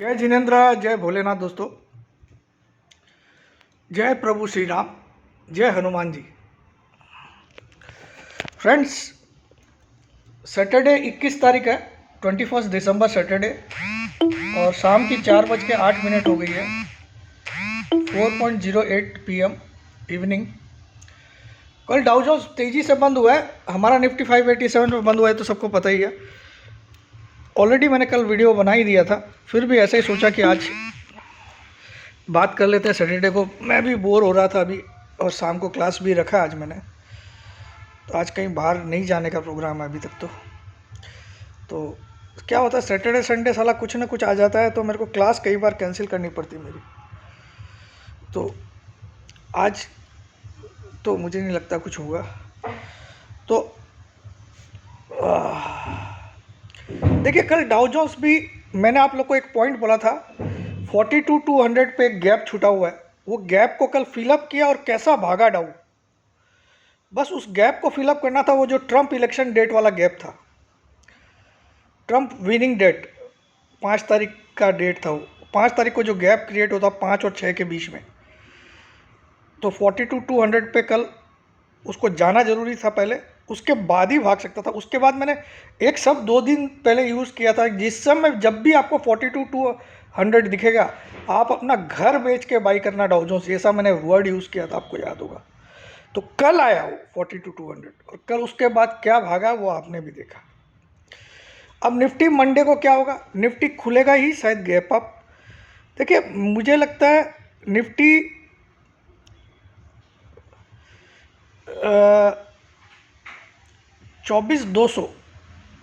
जय जिनेन्द्र, जय भोलेनाथ। दोस्तों, जय प्रभु श्री राम, जय हनुमान जी। फ्रेंड्स, सैटरडे 21 तारीख है, 21 दिसंबर सैटरडे, और शाम की 4:08 हो गई है, 4.08 PM इवनिंग। कल डाउ जोन्स तेजी से बंद हुआ है, हमारा निफ्टी 587 पे बंद हुआ है, तो सबको पता ही है। ऑलरेडी मैंने कल वीडियो बना ही दिया था, फिर भी ऐसे ही सोचा कि आज बात कर लेते हैं। सैटरडे को मैं भी बोर हो रहा था अभी, और शाम को क्लास भी रखा आज मैंने, तो आज कहीं बाहर नहीं जाने का प्रोग्राम है अभी तक। तो क्या होता है, सैटरडे संडे साला कुछ ना कुछ आ जाता है, तो मेरे को क्लास कई बार कैंसिल करनी पड़ती मेरी। तो आज तो मुझे नहीं लगता कुछ होगा। तो देखिए, कल डाउ जोन्स भी, मैंने आप लोग को एक पॉइंट बोला था, 42,200 पे एक गैप छूटा हुआ है। वो गैप को कल फिलअप किया और कैसा भागा डाउ। बस उस गैप को फिलअप करना था, वो जो ट्रंप इलेक्शन डेट वाला गैप था, ट्रंप विनिंग डेट 5 तारीख का डेट था। वो 5 तारीख को जो गैप क्रिएट होता 5 और 6 के बीच में, तो 42,200 पे कल उसको जाना जरूरी था पहले, उसके बाद ही भाग सकता था। उसके बाद मैंने एक शब्द 2 दिन पहले यूज़ किया था, जिस समय जब भी आपको 42,200 दिखेगा, आप अपना घर बेच के बाई करना डाउ जोन्स, ऐसा मैंने वर्ड यूज़ किया था, आपको याद होगा। तो कल आया वो 42,200, और कल उसके बाद क्या भागा वो आपने भी देखा। अब निफ्टी मंडे को क्या होगा, निफ्टी खुलेगा ही शायद गैप अप। देखिए, मुझे लगता है निफ्टी 24,200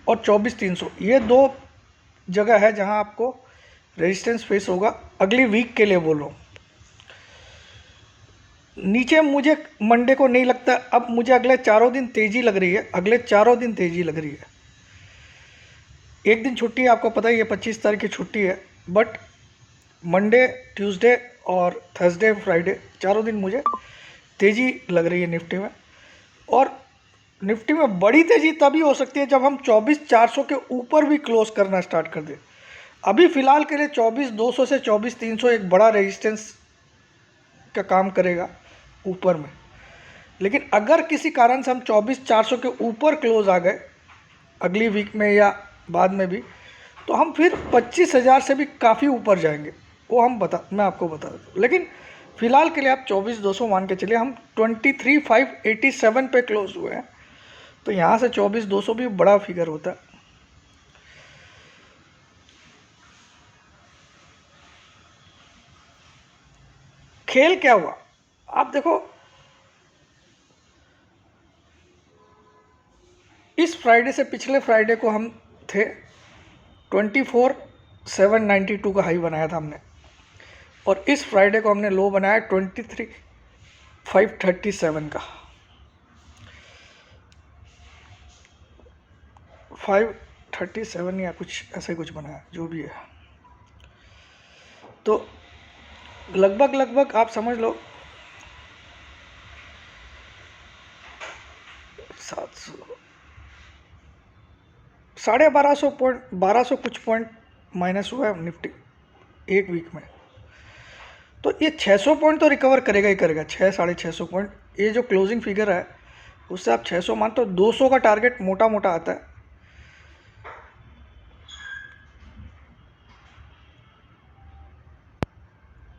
और 24,300, ये दो जगह है जहां आपको रेजिस्टेंस फेस होगा अगली वीक के लिए, बोल रहा हूँ। नीचे मुझे मंडे को नहीं लगता। अब मुझे अगले 4 दिन तेजी लग रही है, अगले 4 दिन तेजी लग रही है। एक दिन छुट्टी है, आपको पता ही है, 25 तारीख की छुट्टी है, बट मंडे, ट्यूसडे और थर्सडे, फ्राइडे, 4 दिन मुझे तेज़ी लग रही है निफ्टी में। और निफ्टी में बड़ी तेज़ी तभी हो सकती है जब हम 24,400 के ऊपर भी क्लोज करना स्टार्ट कर दें। अभी फ़िलहाल के लिए 24,200 से 24,300 एक बड़ा रेजिस्टेंस का काम करेगा ऊपर में। लेकिन अगर किसी कारण से हम 24,400 के ऊपर क्लोज आ गए अगली वीक में या बाद में भी, तो हम फिर 25,000 से भी काफ़ी ऊपर जाएंगे, वो मैं आपको बता दूँ। लेकिन फ़िलहाल के लिए आप 24,200 मान के चलिए। हम 23,587 पे क्लोज हुए हैं, तो यहाँ से 24,200 भी बड़ा फिगर होता है। खेल क्या हुआ आप देखो, इस फ्राइडे से पिछले फ्राइडे को हम थे 24,792 का हाई बनाया था हमने, और इस फ्राइडे को हमने लो बनाया 23,537 का, 537 या कुछ ऐसे कुछ बनाया, जो भी है। तो लगभग आप समझ लो 700, 1250 पॉइंट, 1200 कुछ पॉइंट माइनस हुआ है निफ्टी एक वीक में। तो ये 600 पॉइंट तो रिकवर करेगा ही करेगा, 600-650 पॉइंट। ये जो क्लोजिंग फिगर है उससे आप 600 मान, तो 200 का टारगेट मोटा मोटा आता है।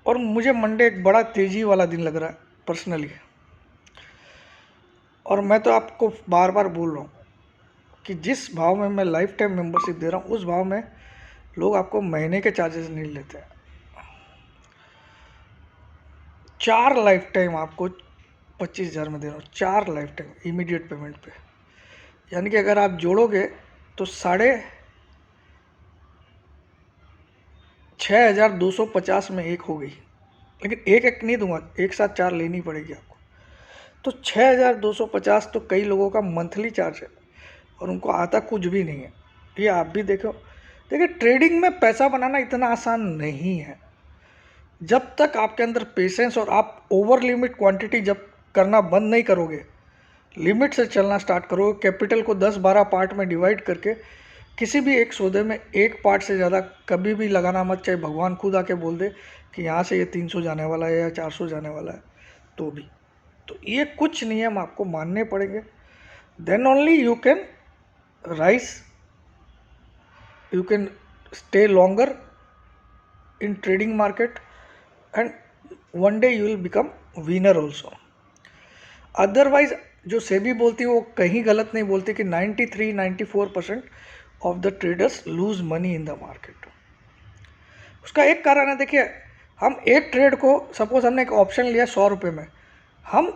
और मुझे मंडे एक बड़ा तेज़ी वाला दिन लग रहा है पर्सनली। और मैं तो आपको बार बार बोल रहा हूँ कि जिस भाव में मैं लाइफ टाइम मेंबरशिप दे रहा हूँ, उस भाव में लोग आपको महीने के चार्जेस नहीं लेते हैं। 4 लाइफ टाइम आपको 25,000 में दे रहा हूँ, 4 लाइफ टाइम इमीडिएट पेमेंट पे। यानी कि अगर आप जोड़ोगे तो 6,250 में एक हो गई। लेकिन एक एक नहीं दूंगा, एक साथ 4 लेनी पड़ेगी आपको। तो 6,250 तो कई लोगों का मंथली चार्ज है, और उनको आता कुछ भी नहीं है। ये आप भी देखो। देखिए, ट्रेडिंग में पैसा बनाना इतना आसान नहीं है। जब तक आपके अंदर पेशेंस, और आप ओवर लिमिट क्वांटिटी जब करना बंद नहीं करोगे, लिमिट से चलना स्टार्ट करोगे, कैपिटल को 10-12 पार्ट में डिवाइड करके किसी भी एक सौदे में एक पार्ट से ज़्यादा कभी भी लगाना मत, चाहे भगवान खुद आके बोल दे कि यहाँ से ये 300 जाने वाला है या 400 जाने वाला है तो भी। तो ये कुछ नियम आपको मानने पड़ेंगे, then only you can rise, you can stay longer in trading market and one day you will become winner also. Otherwise जो सेबी बोलती है वो कहीं गलत नहीं बोलती कि 93-94% of the traders lose money in the market. उसका एक कारण है, देखिए हम एक ट्रेड को, सपोज हमने एक ऑप्शन लिया 100 रुपये में, हम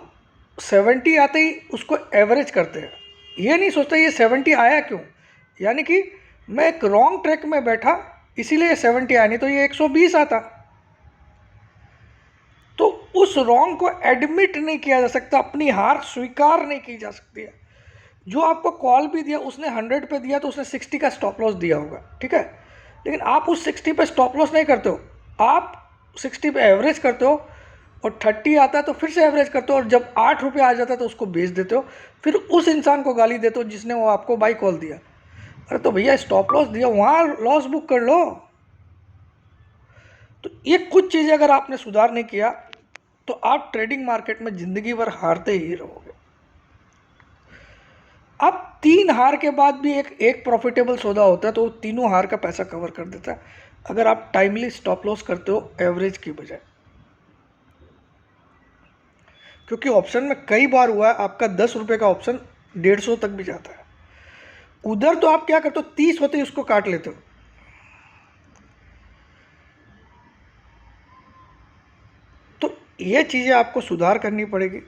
70 आते ही उसको एवरेज करते हैं, ये नहीं सोचते ये 70 आया क्यों, यानी कि मैं एक रॉन्ग ट्रैक में बैठा इसीलिए 70 आया, नहीं तो ये 120 आता। तो उस रॉन्ग को एडमिट नहीं किया जा सकता, अपनी हार स्वीकार नहीं की जा सकती है। जो आपको कॉल भी दिया उसने 100 पे दिया तो उसने 60 का स्टॉप लॉस दिया होगा, ठीक है, लेकिन आप उस 60 पे स्टॉप लॉस नहीं करते हो, आप 60 पे एवरेज करते हो और 30 आता है तो फिर से एवरेज करते हो, और जब 8 रुपये आ जाता है तो उसको बेच देते हो, फिर उस इंसान को गाली देते हो जिसने वो आपको बाई कॉल दिया। अरे तो भैया स्टॉप लॉस दिया, वहाँ लॉस बुक कर लो। तो ये कुछ चीज़ें अगर आपने सुधार नहीं किया तो आप ट्रेडिंग मार्केट में ज़िंदगी भर हारते ही रहोगे। अब 3 हार के बाद भी एक प्रॉफिटेबल सौदा होता है तो वो तीनों हार का पैसा कवर कर देता है, अगर आप टाइमली स्टॉप लॉस करते हो एवरेज की बजाय। क्योंकि ऑप्शन में कई बार हुआ है आपका 10 रुपये का ऑप्शन 150 तक भी जाता है, उधर तो आप क्या करते हो 30 होते ही उसको काट लेते हो। तो ये चीज़ें आपको सुधार करनी पड़ेगी।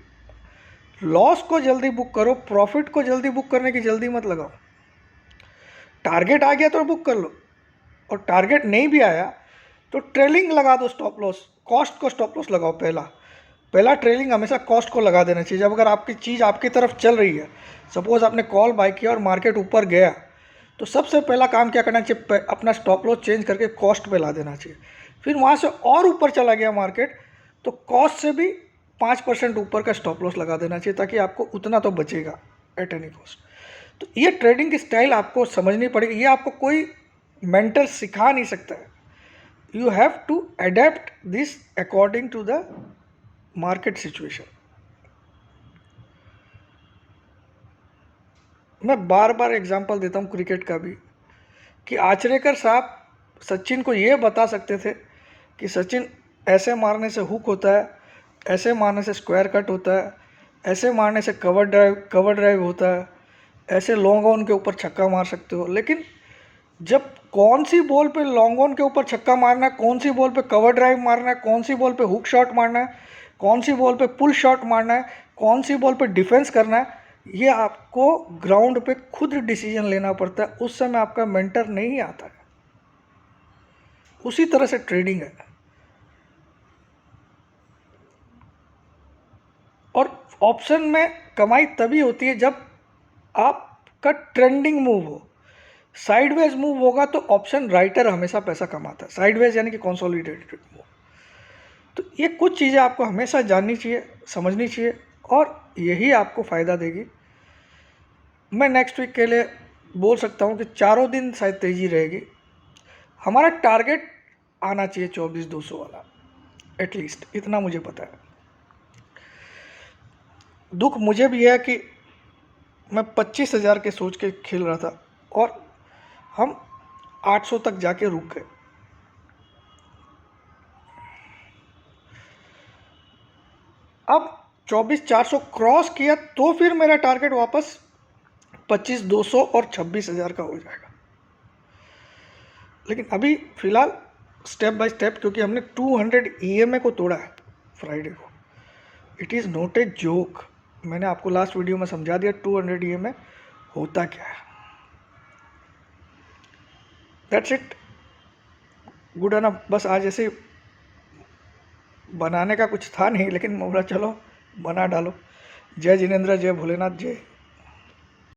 लॉस को जल्दी बुक करो, प्रॉफिट को जल्दी बुक करने की जल्दी मत लगाओ। टारगेट आ गया तो बुक कर लो, और टारगेट नहीं भी आया तो ट्रेलिंग लगा दो स्टॉप लॉस, कॉस्ट को स्टॉप लॉस लगाओ। पहला ट्रेलिंग हमेशा कॉस्ट को लगा देना चाहिए। जब अगर आपकी चीज़ आपकी तरफ चल रही है, सपोज आपने कॉल बाय किया और मार्केट ऊपर गया, तो सबसे पहला काम क्या करना चाहिए, अपना स्टॉप लॉस चेंज करके कॉस्ट पे ला देना चाहिए। फिर वहाँ से और ऊपर चला गया मार्केट तो कॉस्ट से भी 5% ऊपर का स्टॉप लॉस लगा देना चाहिए, ताकि आपको उतना तो बचेगा एट एनी कॉस्ट। तो ये ट्रेडिंग की स्टाइल आपको समझनी पड़ेगी, ये आपको कोई मेंटर सिखा नहीं सकता है। You have to adapt this according to the market situation. मैं बार बार एग्जांपल देता हूँ क्रिकेट का भी, कि आचरेकर साहब सचिन को ये बता सकते थे कि सचिन ऐसे मारने से हुक होता है, ऐसे मारने से स्क्वायर कट होता है, ऐसे मारने से कवर ड्राइव होता है, ऐसे लॉन्ग ऑन के ऊपर छक्का मार सकते हो। लेकिन जब कौन सी बॉल पे लॉन्ग ऑन के ऊपर छक्का मारना है, कौन सी बॉल पे कवर ड्राइव मारना है, कौन सी बॉल पे हुक शॉट मारना है, कौन सी बॉल पे पुल शॉट मारना है, कौन सी बॉल पे डिफेंस करना है, ये आपको ग्राउंड पे खुद डिसीजन लेना पड़ता है। उस समय आपका मेंटर नहीं आता है। उसी तरह से ट्रेडिंग है। और ऑप्शन में कमाई तभी होती है जब आपका ट्रेंडिंग मूव हो। साइडवेज मूव होगा तो ऑप्शन राइटर हमेशा पैसा कमाता है, साइडवेज यानी कि कंसोलिडेटेड मूव। तो ये कुछ चीज़ें आपको हमेशा जाननी चाहिए, समझनी चाहिए, और यही आपको फ़ायदा देगी। मैं नेक्स्ट वीक के लिए बोल सकता हूँ कि चारों दिन शायद तेज़ी रहेगी। हमारा टारगेट आना चाहिए 24,200 वाला, एटलीस्ट इतना मुझे पता है। दुख मुझे भी है कि मैं 25,000 के सोच के खेल रहा था और हम 800 तक जाके रुक गए। अब 24,400 क्रॉस किया तो फिर मेरा टारगेट वापस 25,200 और 26,000 का हो जाएगा। लेकिन अभी फ़िलहाल स्टेप बाय स्टेप, क्योंकि हमने 200 EMA को तोड़ा है फ्राइडे को। It is not a joke. मैंने आपको लास्ट वीडियो में समझा दिया 200 EMA होता क्या है। That's it, good enough. बस आज ऐसे बनाने का कुछ था नहीं, लेकिन मैं बोला चलो बना डालो। जय जिनेंद्र, जय भोलेनाथ, जय